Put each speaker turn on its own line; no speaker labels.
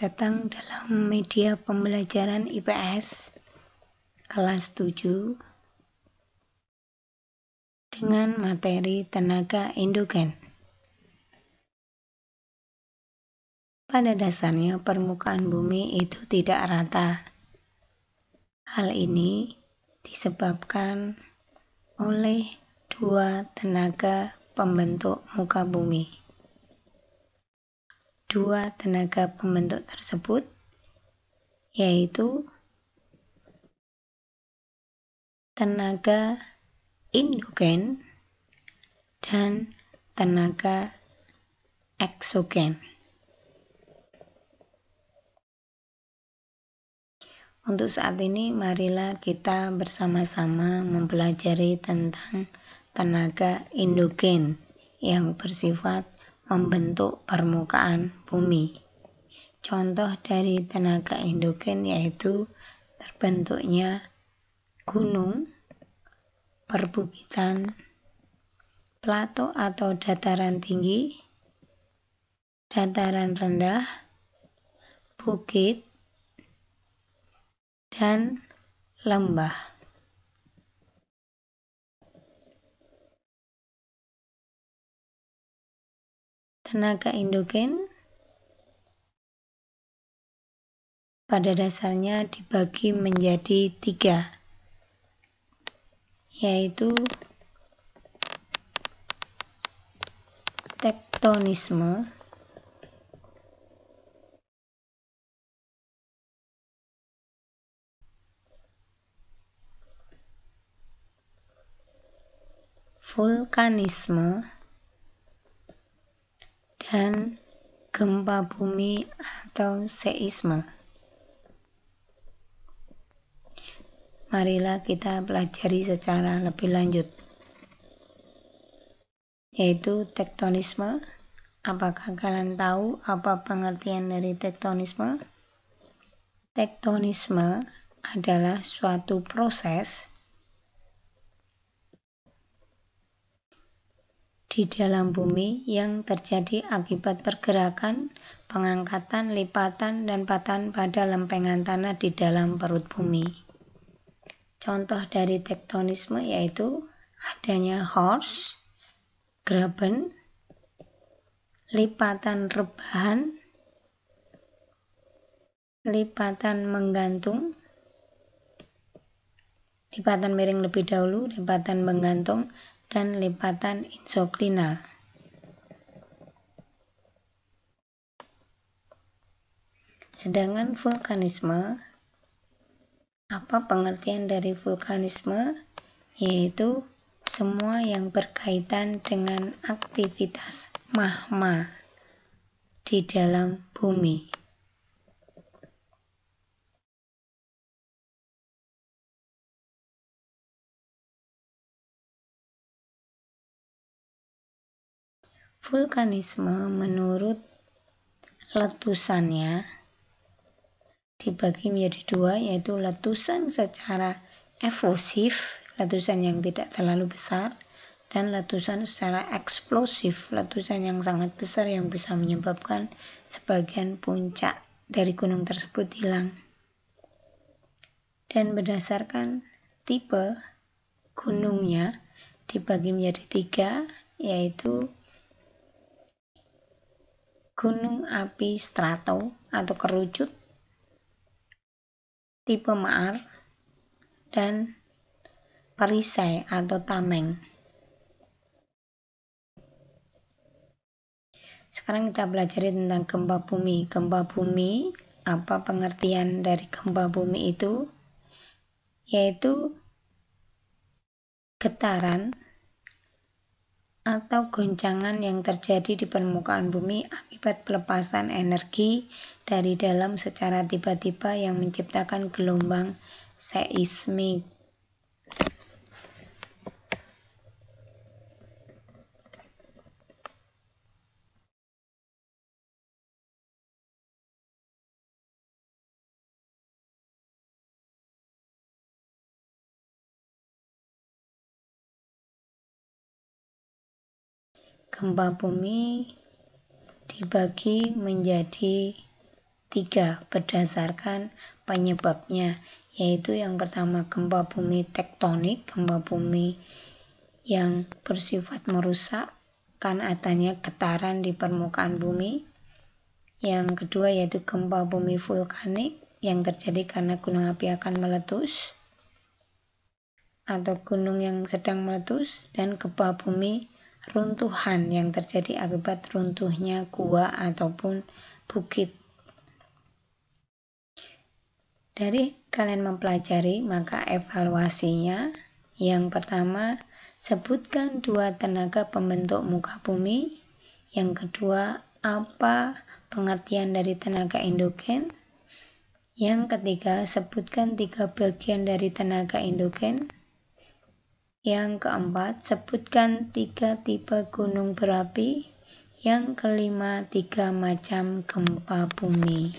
datang dalam media pembelajaran IPS kelas 7 dengan materi tenaga endogen. Pada dasarnya permukaan bumi itu tidak rata. Hal ini disebabkan oleh dua tenaga pembentuk muka bumi. Dua tenaga pembentuk tersebut yaitu tenaga endogen dan tenaga eksogen. Untuk saat ini, marilah kita bersama-sama mempelajari tentang tenaga endogen yang bersifat membentuk permukaan bumi. Contoh dari tenaga endogen yaitu terbentuknya gunung, perbukitan, plato atau dataran tinggi, dataran rendah, bukit, dan lembah. Tenaga endogen pada dasarnya dibagi menjadi 3, yaitu tektonisme, vulkanisme, dan gempa bumi atau seisme. Marilah kita pelajari secara lebih lanjut, yaitu tektonisme. Apakah kalian tahu apa pengertian dari tektonisme? Tektonisme adalah suatu proses di dalam bumi yang terjadi akibat pergerakan, pengangkatan, lipatan, dan patahan pada lempengan tanah di dalam perut bumi. Contoh dari tektonisme yaitu adanya horst, graben, lipatan rebahan, lipatan menggantung, lipatan miring lebih dahulu, lipatan menggantung, dan lipatan inklinal. Sedangkan vulkanisme, apa pengertian dari vulkanisme? Yaitu semua yang berkaitan dengan aktivitas magma di dalam bumi. Vulkanisme menurut letusannya dibagi menjadi 2, yaitu letusan secara efusif, letusan yang tidak terlalu besar, dan letusan secara eksplosif, letusan yang sangat besar yang bisa menyebabkan sebagian puncak dari gunung tersebut hilang. Dan berdasarkan tipe gunungnya dibagi menjadi 3, yaitu gunung api strato atau kerucut, tipe maar, dan perisai atau tameng. Sekarang kita pelajari tentang gempa bumi. Gempa bumi, apa pengertian dari gempa bumi itu? Yaitu getaran atau goncangan yang terjadi di permukaan bumi akibat pelepasan energi dari dalam secara tiba-tiba yang menciptakan gelombang seismik. Gempa bumi dibagi menjadi 3 berdasarkan penyebabnya, yaitu yang pertama gempa bumi tektonik, gempa bumi yang bersifat merusak karena adanya getaran di permukaan bumi. Yang kedua yaitu gempa bumi vulkanik yang terjadi karena gunung api akan meletus atau gunung yang sedang meletus, dan gempa bumi runtuhan yang terjadi akibat runtuhnya gua ataupun bukit. Dari kalian mempelajari, maka evaluasinya yang pertama, sebutkan 2 tenaga pembentuk muka bumi. Yang kedua, apa pengertian dari tenaga endogen? Yang ketiga, sebutkan 3 bagian dari tenaga endogen. Yang keempat, sebutkan 3 tipe gunung berapi. Yang kelima, 3 macam gempa bumi.